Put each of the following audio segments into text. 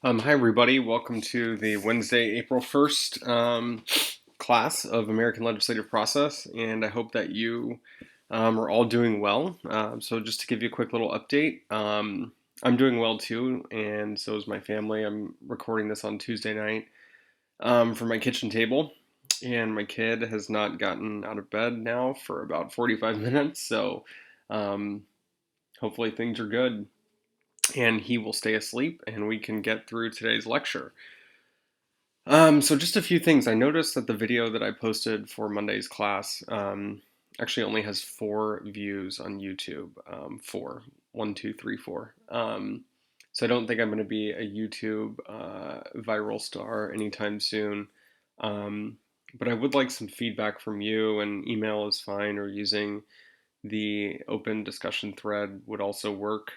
Hi, everybody. Welcome to the Wednesday, April 1st class of American Legislative Process, and I hope that you are all doing well. So, just to give you a quick little update, I'm doing well too, and so is my family. I'm recording this on Tuesday night from my kitchen table, and my kid has not gotten out of bed now for about 45 minutes, so um, hopefully things are good and he will stay asleep and we can get through today's lecture. So just a few things. I noticed that the video that I posted for Monday's class actually only has 4 views on YouTube. Four, 1, 2, 3, 4. So I don't think I'm going to be a YouTube viral star anytime soon. Um, but I would like some feedback from you, and email is fine, or using the open discussion thread would also work.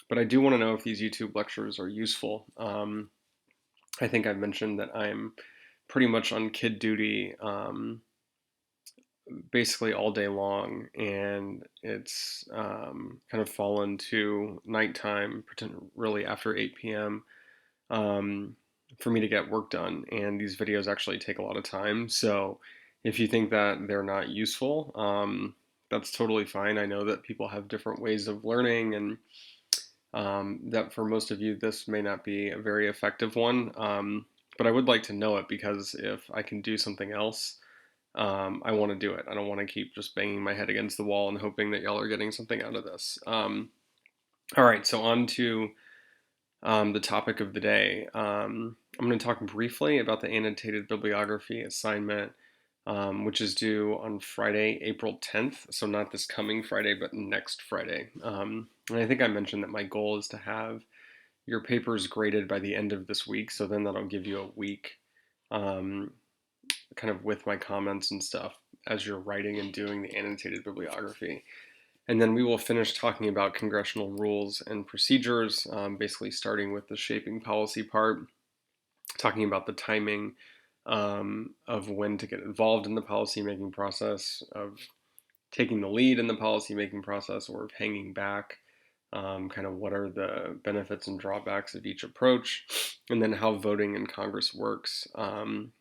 But I do want to know if these YouTube lectures are useful. I think I mentioned that I'm pretty much on kid duty basically all day long, and it's kind of fallen to nighttime, really after 8 p.m. Um, for me to get work done, and these videos actually take a lot of time. So if you think that they're not useful, that's totally fine. I know that people have different ways of learning, and that for most of you, this may not be a very effective one. But I would like to know it, because if I can do something else, I want to do it. I don't want to keep just banging my head against the wall and hoping that y'all are getting something out of this. All right, so on to the topic of the day. I'm going to talk briefly about the annotated bibliography assignment, which is due on Friday, April 10th. So not this coming Friday, but next Friday. And I think I mentioned that my goal is to have your papers graded by the end of this week. So then that'll give you a week um, kind of with my comments and stuff as you're writing and doing the annotated bibliography. And then we will finish talking about congressional rules and procedures, basically starting with the shaping policy part, talking about the timing of when to get involved in the policymaking process, of taking the lead in the policymaking process, or of hanging back. Kind of what are the benefits and drawbacks of each approach, and then how voting in Congress works. And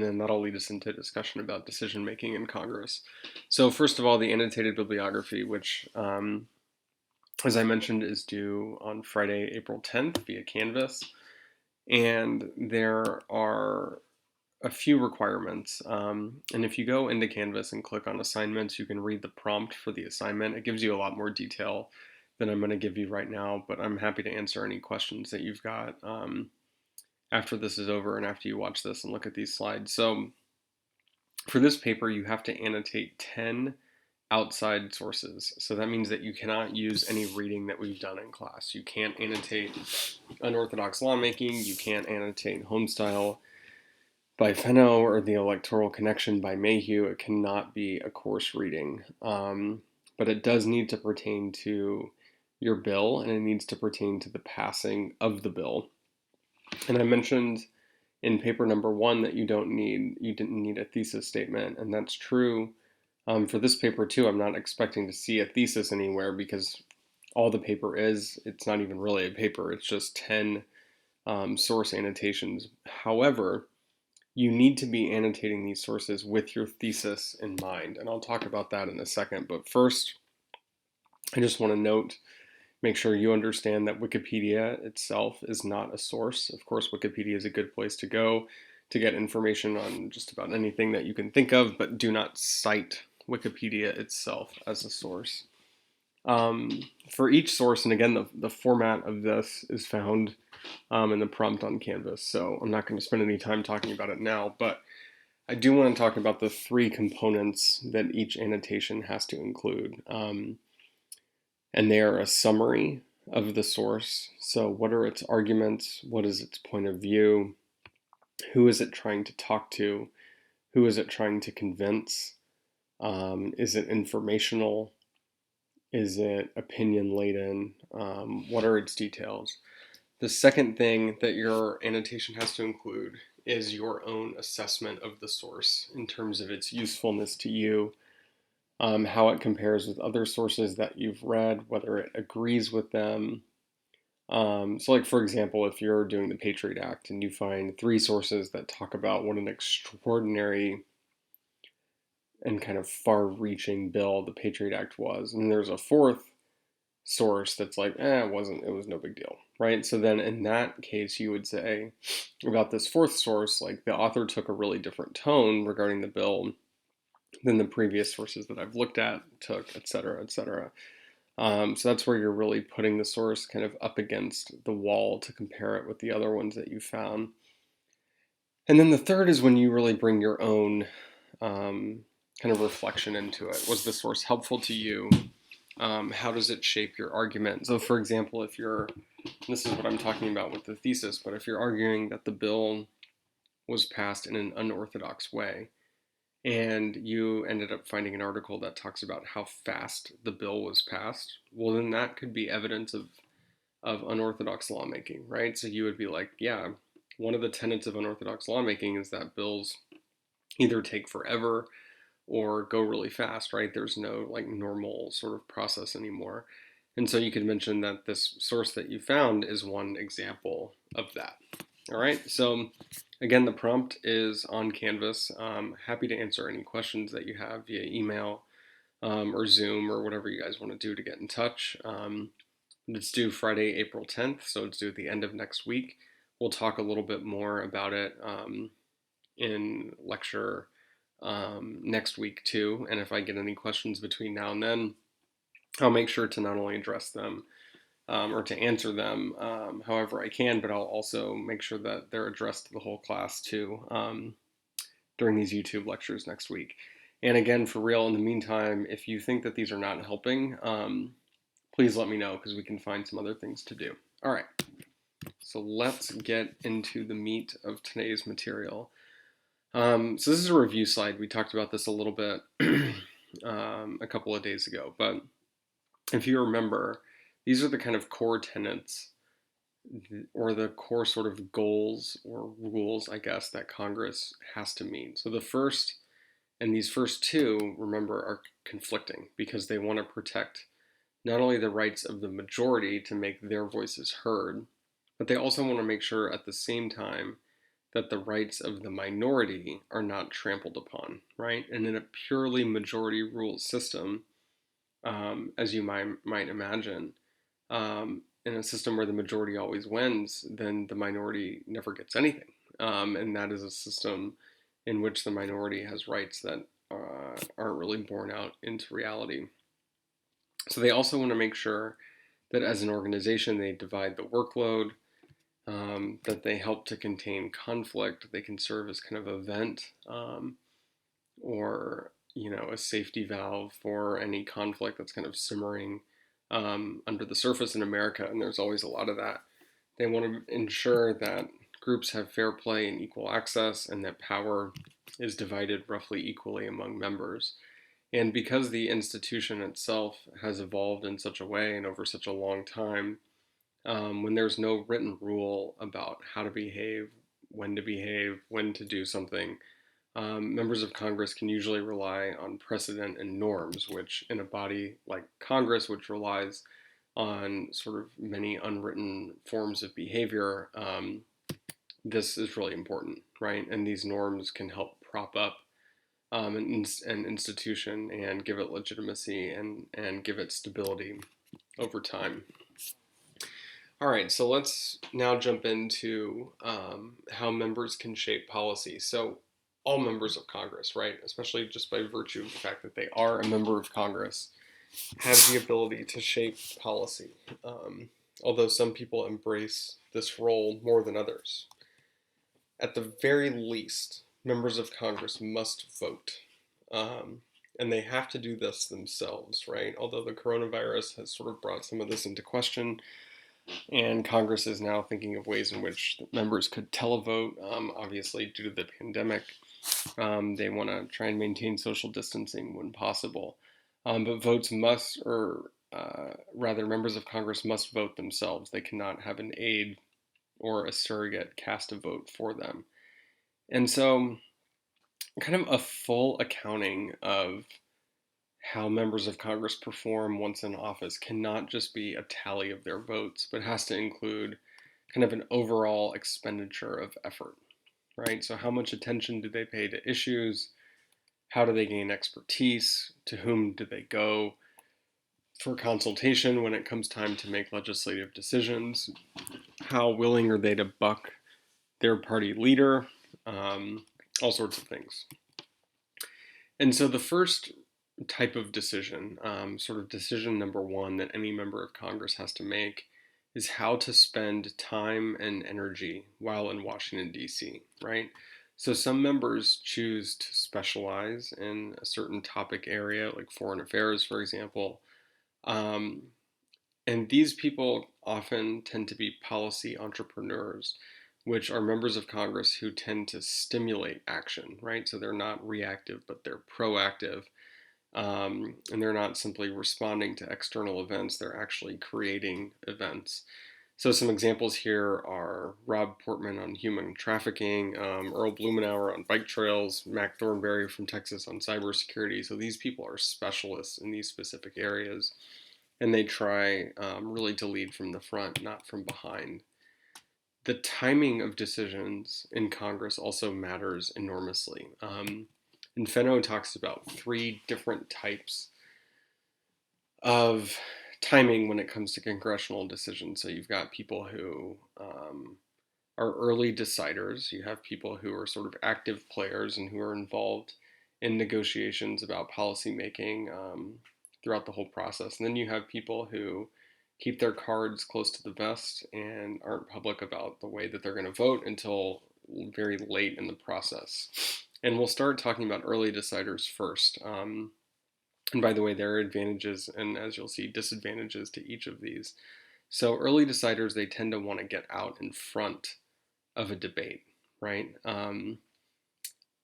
then that'll lead us into a discussion about decision making in Congress. So, first of all, the annotated bibliography, which, as I mentioned, is due on Friday, April 10th via Canvas. And there are a few requirements. And if you go into Canvas and click on assignments, you can read the prompt for the assignment. It gives you a lot more detail than I'm going to give you right now, but I'm happy to answer any questions that you've got after this is over and after you watch this and look at these slides. So for this paper, you have to annotate 10 outside sources. So that means that you cannot use any reading that we've done in class. You can't annotate unorthodox lawmaking. You can't annotate Homestyle by Fenno or the Electoral Connection by Mayhew. It cannot be a course reading. But it does need to pertain to your bill, and it needs to pertain to the passing of the bill. And I mentioned in paper number 1 that you didn't need a thesis statement, and that's true. For this paper too, I'm not expecting to see a thesis anywhere, because all the paper is, it's not even really a paper, it's just 10 source annotations. However, you need to be annotating these sources with your thesis in mind, and I'll talk about that in a second. But first, I just want to make sure you understand that Wikipedia itself is not a source. Of course, Wikipedia is a good place to go to get information on just about anything that you can think of, but do not cite Wikipedia itself as a source. For each source, and again, the format of this is found in the prompt on Canvas, so I'm not going to spend any time talking about it now, but I do want to talk about the 3 components that each annotation has to include. And they are a summary of the source. So, what are its arguments? What is its point of view? Who is it trying to talk to? Who is it trying to convince? Is it informational? Is it opinion laden? What are its details? The second thing that your annotation has to include is your own assessment of the source in terms of its usefulness to you, how it compares with other sources that you've read, whether it agrees with them, So, like for example, if you're doing the Patriot Act and you find three sources that talk about what an extraordinary and kind of far-reaching bill the Patriot Act was, and there's a fourth source that's like, it was no big deal, right? So then in that case, you would say about this fourth source, like the author took a really different tone regarding the bill than the previous sources that I've looked at took, et cetera, et cetera. So that's where you're really putting the source kind of up against the wall to compare it with the other ones that you found. And then the third is when you really bring your own kind of reflection into it. Was the source helpful to you? How does it shape your argument? So, for example, if you're, this is what I'm talking about with the thesis, but if you're arguing that the bill was passed in an unorthodox way, and you ended up finding an article that talks about how fast the bill was passed, well, then that could be evidence of unorthodox lawmaking, right? So you would be like, yeah, one of the tenets of unorthodox lawmaking is that bills either take forever or go really fast, right? There's no like normal sort of process anymore. And so you could mention that this source that you found is one example of that. All right, so again, the prompt is on Canvas. Happy to answer any questions that you have via email or Zoom or whatever you guys want to do to get in touch. It's due Friday, April 10th, so it's due at the end of next week. We'll talk a little bit more about it in lecture next week too. And if I get any questions between now and then, I'll make sure to not only address them or to answer them however I can, but I'll also make sure that they're addressed to the whole class too during these YouTube lectures next week. And again, for real, in the meantime, if you think that these are not helping, please let me know because we can find some other things to do. All right, so let's get into the meat of today's material. So this is a review slide. We talked about this a little bit a couple of days ago, but if you remember, these are the kind of core tenets or the core sort of goals or rules, I guess, that Congress has to meet. So the first, and these first two, remember, are conflicting because they want to protect not only the rights of the majority to make their voices heard, but they also want to make sure at the same time that the rights of the minority are not trampled upon, right? And in a purely majority rule system, as you might imagine, in a system where the majority always wins, then the minority never gets anything. And that is a system in which the minority has rights that aren't really borne out into reality. So they also want to make sure that as an organization, they divide the workload, that they help to contain conflict. They can serve as kind of a vent or a safety valve for any conflict that's kind of simmering under the surface in America, and there's always a lot of that. They want to ensure that groups have fair play and equal access, and that power is divided roughly equally among members. And because the institution itself has evolved in such a way and over such a long time, when there's no written rule about how to behave, when to do something, members of Congress can usually rely on precedent and norms, which in a body like Congress, which relies on sort of many unwritten forms of behavior, this is really important, right? And these norms can help prop up an institution and give it legitimacy and give it stability over time. All right, so let's now jump into how members can shape policy. So all members of Congress, right, especially just by virtue of the fact that they are a member of Congress, have the ability to shape policy, although some people embrace this role more than others. At the very least, members of Congress must vote. And they have to do this themselves, right? Although the coronavirus has sort of brought some of this into question, and Congress is now thinking of ways in which members could televote, obviously due to the pandemic. They want to try and maintain social distancing when possible. But votes must, or rather, members of Congress must vote themselves. They cannot have an aide or a surrogate cast a vote for them. And so, kind of a full accounting of how members of Congress perform once in office cannot just be a tally of their votes, but has to include kind of an overall expenditure of effort, right? So, how much attention do they pay to issues? How do they gain expertise? To whom do they go for consultation when it comes time to make legislative decisions? How willing are they to buck their party leader? All sorts of things. And so the first type of decision, sort of decision number one that any member of Congress has to make, is how to spend time and energy while in Washington, D.C., right? So some members choose to specialize in a certain topic area, like foreign affairs, for example. Um, and these people often tend to be policy entrepreneurs, which are members of Congress who tend to stimulate action, right? So they're not reactive, but they're proactive. And they're not simply responding to external events, they're actually creating events. So some examples here are Rob Portman on human trafficking, Earl Blumenauer on bike trails, Mac Thornberry from Texas on cybersecurity. So these people are specialists in these specific areas, and they try really to lead from the front, not from behind. The timing of decisions in Congress also matters enormously. And Fenno talks about three different types of timing when it comes to congressional decisions. So you've got people who are early deciders, you have people who are sort of active players and who are involved in negotiations about policymaking throughout the whole process. And then you have people who keep their cards close to the vest and aren't public about the way that they're going to vote until very late in the process. And we'll start talking about early deciders first. And by the way, there are advantages and, as you'll see, disadvantages to each of these. So early deciders, they tend to want to get out in front of a debate, right?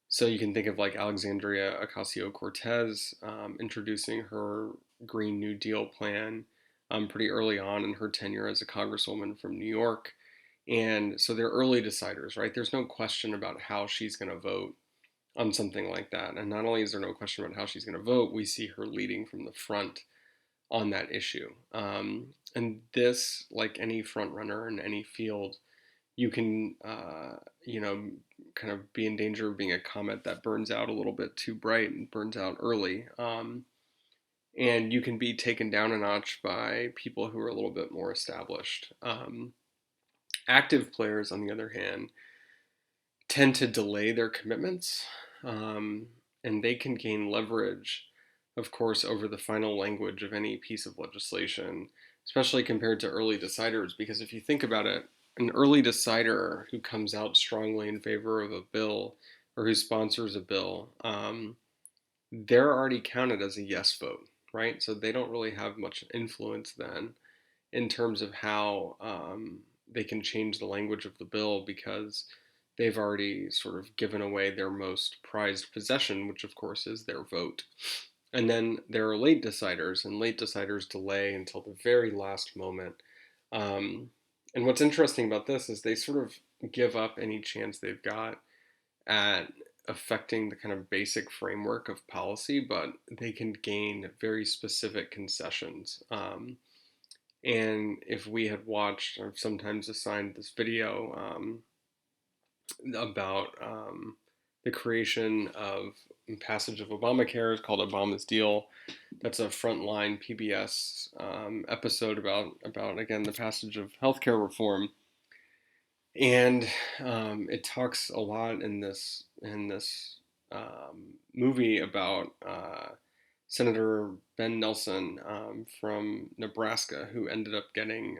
So you can think of like Alexandria Ocasio-Cortez introducing her Green New Deal plan pretty early on in her tenure as a congresswoman from New York. And so they're early deciders, right? There's no question about how she's going to vote on something like that. And not only is there no question about how she's going to vote, we see her leading from the front on that issue. And this, like any front runner in any field, you can, kind of be in danger of being a comet that burns out a little bit too bright and burns out early. And you can be taken down a notch by people who are a little bit more established. Active players, on the other hand, tend to delay their commitments, um, and they can gain leverage, of course, over the final language of any piece of legislation, especially compared to early deciders. Because if you think about it, an early decider who comes out strongly in favor of a bill or who sponsors a bill, they're already counted as a yes vote, right? So they don't really have much influence then in terms of how they can change the language of the bill because they've already sort of given away their most prized possession, which of course is their vote. And then there are late deciders, and late deciders delay until the very last moment. Um, and what's interesting about this is they sort of give up any chance they've got at affecting the kind of basic framework of policy, but they can gain very specific concessions. And if we had watched, I've sometimes assigned this video about the creation of passage of Obamacare. It's called Obama's Deal. That's a frontline PBS episode about again the passage of healthcare reform, and it talks a lot in this movie about Senator Ben Nelson from Nebraska, who ended up getting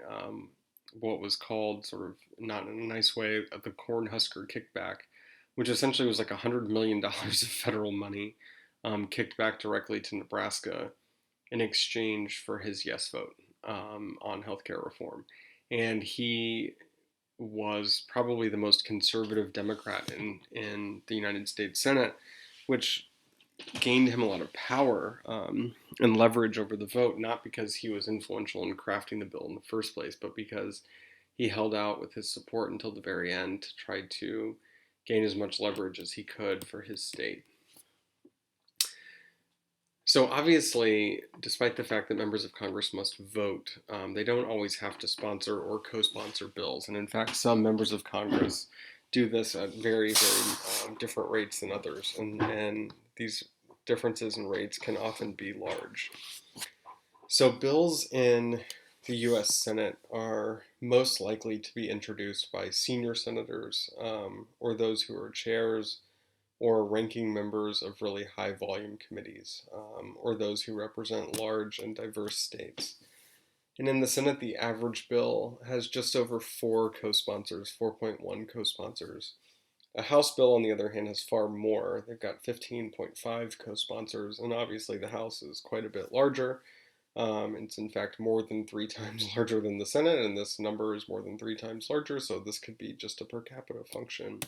what was called, sort of not in a nice way, the Cornhusker kickback, which essentially was like $100 million of federal money kicked back directly to Nebraska in exchange for his yes vote on healthcare reform. And he was probably the most conservative Democrat in the United States Senate, which gained him a lot of power and leverage over the vote, not because he was influential in crafting the bill in the first place, but because he held out with his support until the very end to try to gain as much leverage as he could for his state. So obviously, despite the fact that members of Congress must vote, they don't always have to sponsor or co-sponsor bills. And in fact, some members of Congress do this at very, very different rates than others. And these differences in rates can often be large. So bills in the U.S. Senate are most likely to be introduced by senior senators or those who are chairs or ranking members of really high volume committees, or those who represent large and diverse states. And in the Senate, the average bill has just over four co sponsors, 4.1 co sponsors. A House bill, on the other hand, has far more. They've got 15.5 co sponsors, and obviously the House is quite a bit larger. It's in fact more than three times larger than the Senate, and this number is more than three times larger, so this could be just a per capita function.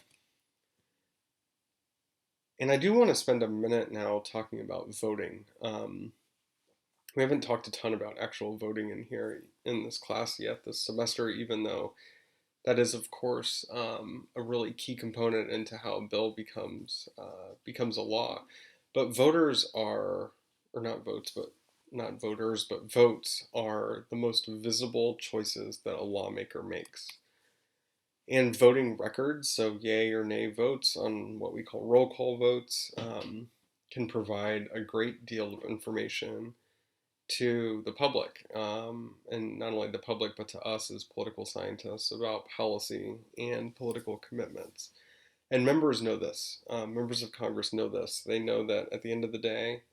And I do want to spend a minute now talking about voting. We haven't talked a ton about actual voting in here in this class yet this semester, even though that is, of course, a really key component into how a bill becomes a law. But voters are, or not votes, but not voters, but votes are the most visible choices that a lawmaker makes. And voting records, so yay or nay votes on what we call roll call votes, can provide a great deal of information to the public, and not only the public, but to us as political scientists about policy and political commitments. And members know this. Members of Congress know this. They know that at the end of the day,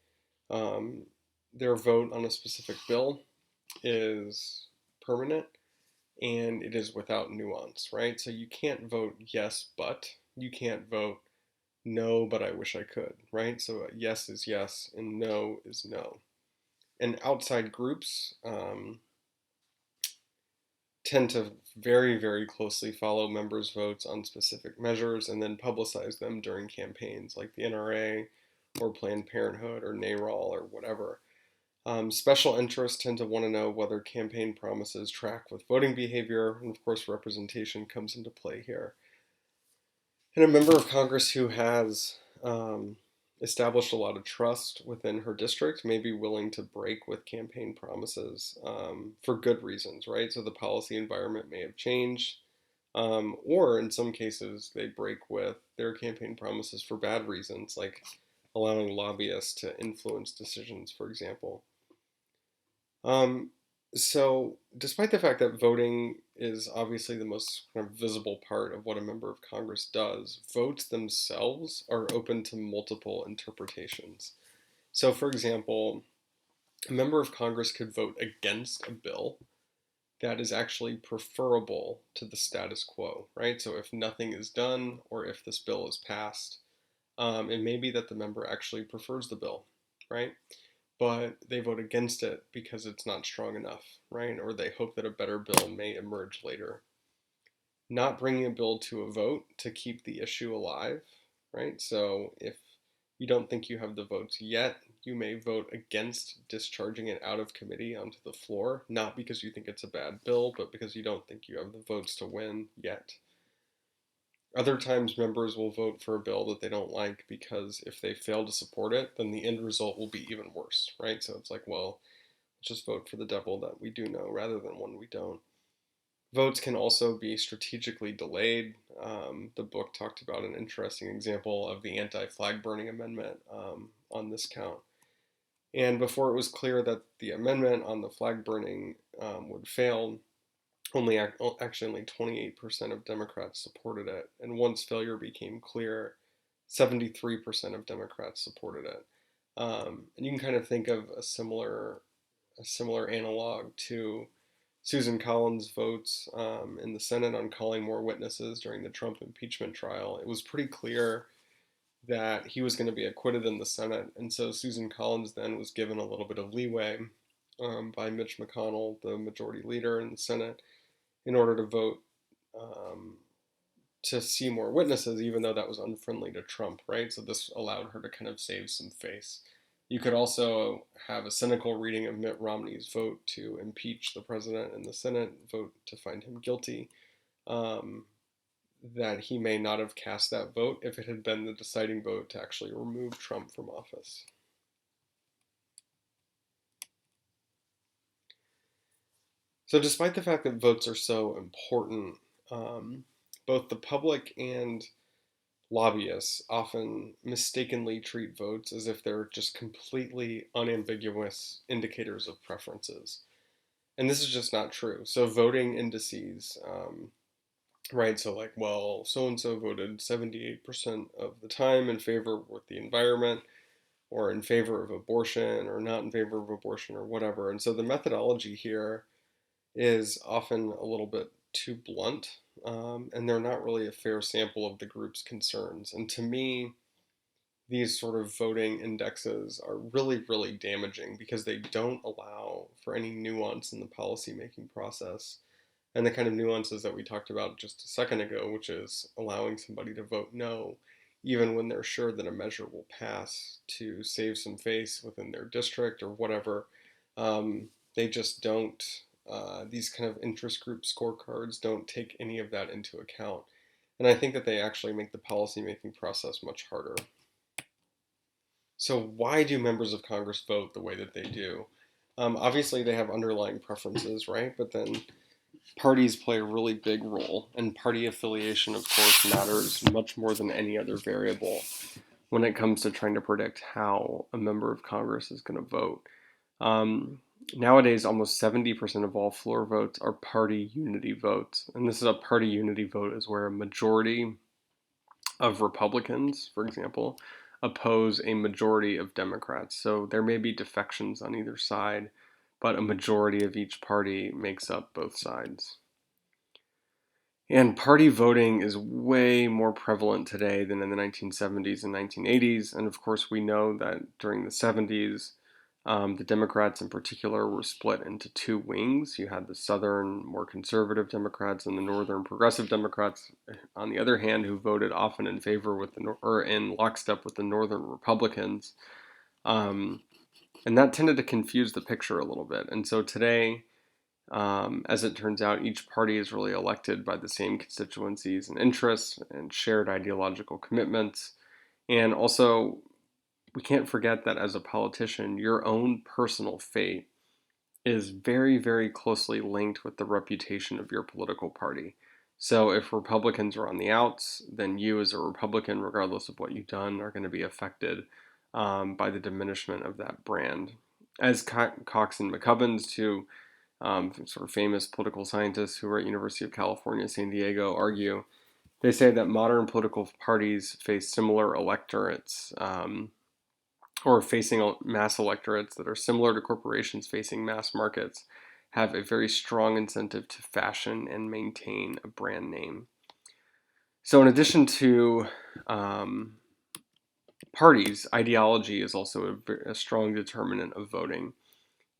um, their vote on a specific bill is permanent and it is without nuance, right? So you can't vote yes, but you can't vote no, but I wish I could, right? So yes is yes and no is no. And outside groups tend to very, very closely follow members' votes on specific measures and then publicize them during campaigns like the NRA or Planned Parenthood or NARAL or whatever. Special interests tend to want to know whether campaign promises track with voting behavior, and of course, representation comes into play here. And a member of Congress who has established a lot of trust within her district may be willing to break with campaign promises for good reasons, right? So the policy environment may have changed, or in some cases, they break with their campaign promises for bad reasons, like allowing lobbyists to influence decisions, for example. Um, so, despite the fact that voting is obviously the most kind of visible part of what a member of Congress does, votes themselves are open to multiple interpretations. So, for example, a member of Congress could vote against a bill that is actually preferable to the status quo, right? So, if nothing is done or if this bill is passed, it may be that the member actually prefers the bill, right? But they vote against it because it's not strong enough, right? Or they hope that a better bill may emerge later. Not bringing a bill to a vote to keep the issue alive, right? So if you don't think you have the votes yet, you may vote against discharging it out of committee onto the floor, not because you think it's a bad bill, but because you don't think you have the votes to win yet. Other times, members will vote for a bill that they don't like because if they fail to support it, then the end result will be even worse, right? So it's like, well, let's just vote for the devil that we do know rather than one we don't. Votes can also be strategically delayed. The book talked about an interesting example of the anti flag burning amendment on this count. And before it was clear that the amendment on the flag burning would fail, actually only 28% of Democrats supported it. And once failure became clear, 73% of Democrats supported it. And you can kind of think of a similar analog to Susan Collins' votes in the Senate on calling more witnesses during the Trump impeachment trial. It was pretty clear that he was going to be acquitted in the Senate, and so Susan Collins then was given a little bit of leeway by Mitch McConnell, the majority leader in the Senate, in order to vote um, to see more witnesses, even though that was unfriendly to Trump, right? So this allowed her to kind of save some face. You could also have a cynical reading of Mitt Romney's vote to impeach the president in the Senate, vote to find him guilty, um, that he may not have cast that vote if it had been the deciding vote to actually remove Trump from office. So, despite the fact that votes are so important, um, both the public and lobbyists often mistakenly treat votes as if they're just completely unambiguous indicators of preferences. And this is just not true. So, voting indices, right? So, like, well, so and so voted 78% of the time in favor with the environment, or in favor of abortion, or not in favor of abortion, or whatever. And so, the methodology here is often a little bit too blunt, and they're not really a fair sample of the group's concerns. And to me, these sort of voting indexes are really, really damaging because they don't allow for any nuance in the policymaking process and the kind of nuances that we talked about just a second ago, which is allowing somebody to vote no, even when they're sure that a measure will pass to save some face within their district or whatever. They just don't, these kind of interest group scorecards don't take any of that into account. And I think that they actually make the policymaking process much harder. So, why do members of Congress vote the way that they do? Obviously, they have underlying preferences, right? But then parties play a really big role, and party affiliation, of course, matters much more than any other variable when it comes to trying to predict how a member of Congress is going to vote. Nowadays, almost 70% of all floor votes are party unity votes. And this is a party unity vote is where a majority of Republicans, for example, oppose a majority of Democrats. So there may be defections on either side, but a majority of each party makes up both sides. And party voting is way more prevalent today than in the 1970s and 1980s. And of course, we know that during the 70s, the Democrats in particular were split into two wings. You had the Southern, more conservative Democrats and the Northern progressive Democrats, on the other hand, who voted often in favor with or in lockstep with the Northern Republicans. Um, and that tended to confuse the picture a little bit. And so today, as it turns out, each party is really elected by the same constituencies and interests and shared ideological commitments. And also, we can't forget that as a politician, your own personal fate is very, very closely linked with the reputation of your political party. So if Republicans are on the outs, then you as a Republican, regardless of what you've done, are going to be affected by the diminishment of that brand. As Cox and McCubbins, two sort of famous political scientists who are at University of California, San Diego, argue, they say that modern political parties face similar electorates, or facing mass electorates that are similar to corporations facing mass markets, have a very strong incentive to fashion and maintain a brand name. So, in addition to parties, ideology is also a strong determinant of voting.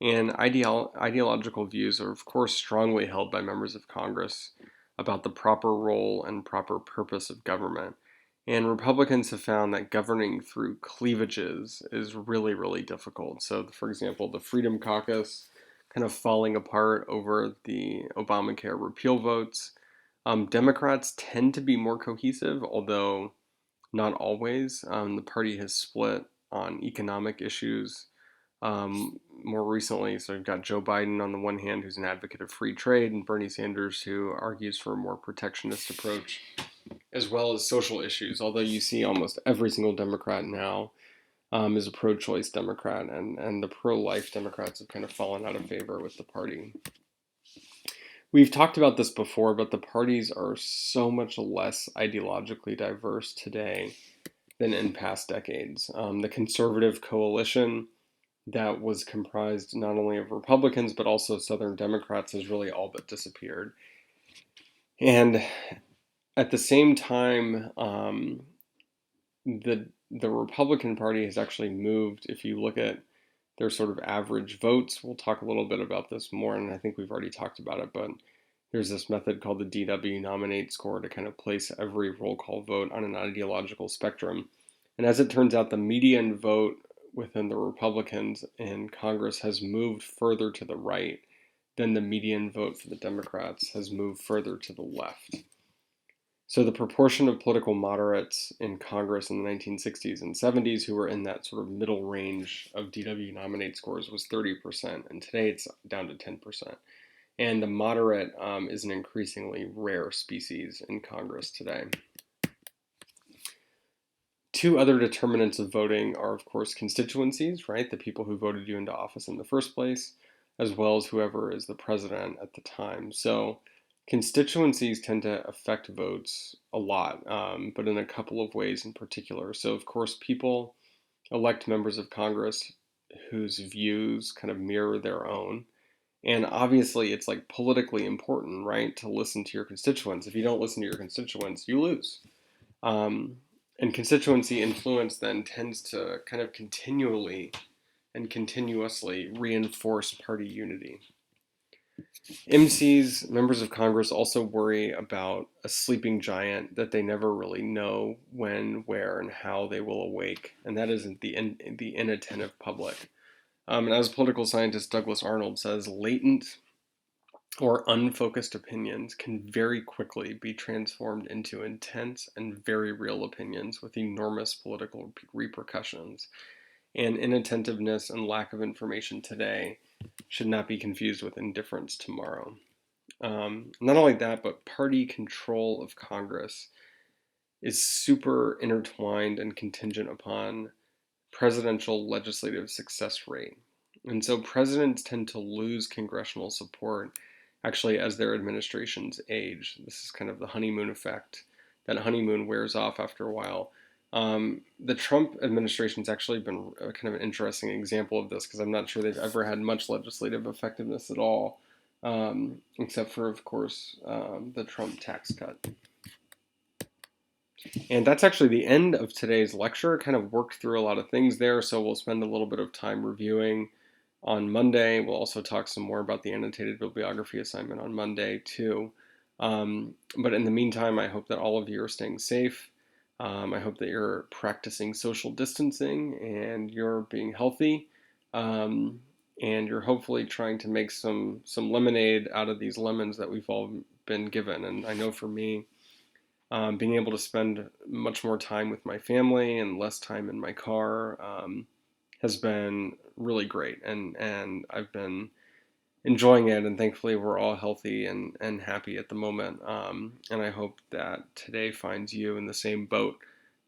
And ideological views are, of course, strongly held by members of Congress about the proper role and proper purpose of government. And Republicans have found that governing through cleavages is really, really difficult. So, for example, the Freedom Caucus kind of falling apart over the Obamacare repeal votes. Democrats tend to be more cohesive, although not always. The party has split on economic issues more recently. So you've got Joe Biden on the one hand, who's an advocate of free trade, and Bernie Sanders, who argues for a more protectionist approach, as well as social issues. Although you see almost every single Democrat now is a pro-choice Democrat, and the pro-life Democrats have kind of fallen out of favor with the party. We've talked about this before, but the parties are so much less ideologically diverse today than in past decades. The conservative coalition that was comprised not only of Republicans but also Southern Democrats has really all but disappeared. And at the same time, the Republican Party has actually moved. If you look at their sort of average votes, we'll talk a little bit about this more, and I think we've already talked about it, but there's this method called the DW nominate score to kind of place every roll call vote on an ideological spectrum. And as it turns out, the median vote within the Republicans in Congress has moved further to the right than the median vote for the Democrats has moved further to the left. So the proportion of political moderates in Congress in the 1960s and 70s who were in that sort of middle range of DW nominate scores was 30%, and today it's down to 10%. And the moderate is an increasingly rare species in Congress today. Two other determinants of voting are, of course, constituencies, right? The people who voted you into office in the first place, as well as whoever is the president at the time. So constituencies tend to affect votes a lot, but in a couple of ways in particular. So, of course, people elect members of Congress whose views kind of mirror their own. And obviously, it's like politically important, right, to listen to your constituents. If you don't listen to your constituents, you lose. Um, and constituency influence then tends to kind of continually and continuously reinforce party unity. MCs, members of Congress, also worry about a sleeping giant that they never really know when, where, and how they will awake, and that is the inattentive public. And as political scientist Douglas Arnold says, latent or unfocused opinions can very quickly be transformed into intense and very real opinions with enormous political repercussions. And inattentiveness and lack of information today should not be confused with indifference tomorrow. Not only that, but party control of Congress is super intertwined and contingent upon presidential legislative success rate. And so presidents tend to lose congressional support actually as their administrations age. This is kind of the honeymoon effect. That honeymoon wears off after a while. The Trump administration's actually been kind of an interesting example of this because I'm not sure they've ever had much legislative effectiveness at all, except for, of course, the Trump tax cut. And that's actually the end of today's lecture. Kind of worked through a lot of things there, so we'll spend a little bit of time reviewing on Monday. We'll also talk some more about the annotated bibliography assignment on Monday too. But in the meantime, I hope that all of you are staying safe. I hope that you're practicing social distancing and you're being healthy. And you're hopefully trying to make some lemonade out of these lemons that we've all been given. And I know for me, being able to spend much more time with my family and less time in my car has been really great, and I've been enjoying it, and thankfully we're all healthy and happy at the moment, and I hope that today finds you in the same boat.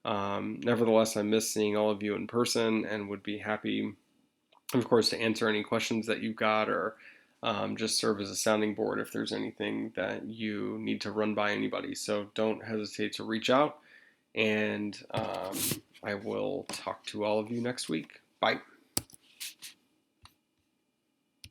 Nevertheless, I miss seeing all of you in person and would be happy, of course, to answer any questions that you've got or just serve as a sounding board if there's anything that you need to run by anybody. So don't hesitate to reach out, and I will talk to all of you next week. Bye.